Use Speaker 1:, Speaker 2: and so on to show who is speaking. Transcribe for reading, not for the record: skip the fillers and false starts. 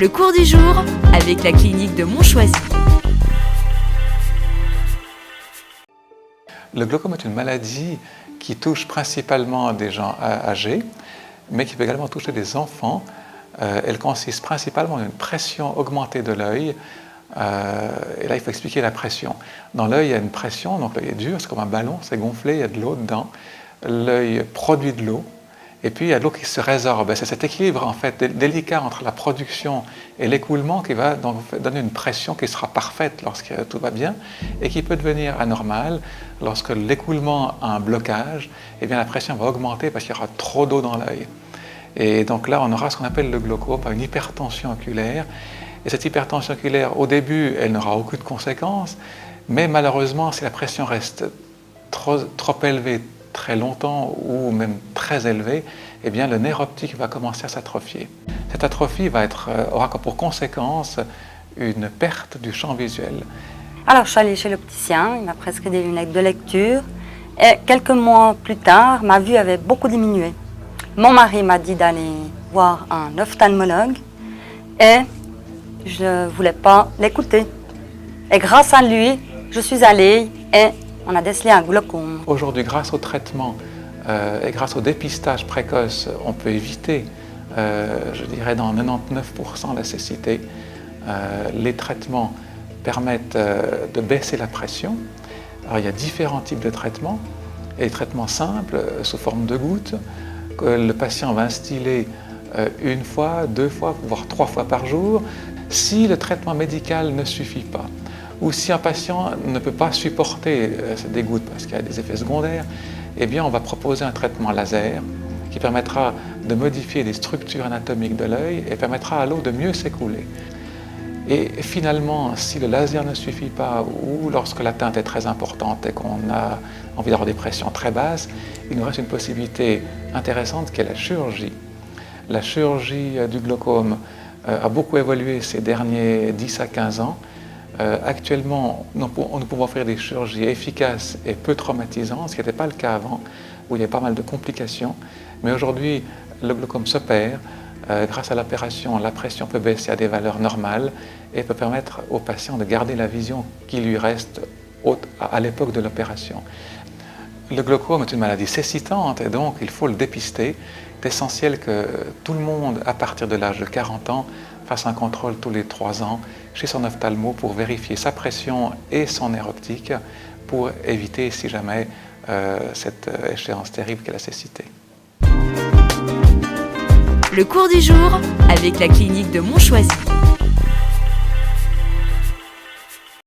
Speaker 1: Le cours du jour avec la clinique de Montchoisy.
Speaker 2: Le glaucome est une maladie qui touche principalement des gens âgés, mais qui peut également toucher des enfants. Elle consiste principalement en une pression augmentée de l'œil. Et là, il faut expliquer la pression. Dans l'œil, il y a une pression, donc l'œil est dur, c'est comme un ballon, c'est gonflé, il y a de l'eau dedans. L'œil produit de l'eau, et puis il y a de l'eau qui se résorbe. C'est cet équilibre en fait délicat entre la production et l'écoulement qui va donc donner une pression qui sera parfaite lorsque tout va bien, et qui peut devenir anormale lorsque l'écoulement a un blocage. Et bien la pression va augmenter parce qu'il y aura trop d'eau dans l'œil. Et donc là, on aura ce qu'on appelle le glaucome, une hypertension oculaire. Et cette hypertension oculaire, au début, elle n'aura aucune conséquence, mais malheureusement, si la pression reste trop élevée très longtemps ou même très élevée, eh bien le nerf optique va commencer à s'atrophier. Cette atrophie aura pour conséquence une perte du champ visuel.
Speaker 3: Alors je suis allée chez l'opticien, il m'a prescrit des lunettes de lecture et quelques mois plus tard, ma vue avait beaucoup diminué. Mon mari m'a dit d'aller voir un ophtalmologue et je ne voulais pas l'écouter. Et grâce à lui, je suis allée et on a décelé un glaucome.
Speaker 2: Aujourd'hui, grâce au traitement et grâce au dépistage précoce, on peut éviter, je dirais dans 99% la cécité. Les traitements permettent de baisser la pression. Alors, il y a différents types de traitements. Il y a des traitements simples, sous forme de gouttes, que le patient va instiller une fois, 2 fois, voire 3 fois par jour. Si le traitement médical ne suffit pas, ou si un patient ne peut pas supporter des gouttes parce qu'il y a des effets secondaires, eh bien on va proposer un traitement laser qui permettra de modifier les structures anatomiques de l'œil et permettra à l'eau de mieux s'écouler. Et finalement, si le laser ne suffit pas ou lorsque l'atteinte est très importante et qu'on a envie d'avoir des pressions très basses, il nous reste une possibilité intéressante qui est la chirurgie. La chirurgie du glaucome a beaucoup évolué ces derniers 10 à 15 ans. Actuellement, nous pouvons faire des chirurgies efficaces et peu traumatisantes, ce qui n'était pas le cas avant, où il y avait pas mal de complications. Mais aujourd'hui, le glaucome s'opère. Grâce à l'opération, la pression peut baisser à des valeurs normales et peut permettre au patient de garder la vision qui lui reste à l'époque de l'opération. Le glaucome est une maladie cécitante et donc il faut le dépister. C'est essentiel que tout le monde, à partir de l'âge de 40 ans, fasse un contrôle tous les 3 ans chez son ophtalmo pour vérifier sa pression et son nerf optique pour éviter, si jamais, cette échéance terrible qu'est la cécité.
Speaker 1: Le cours du jour avec la clinique de Montchoisy.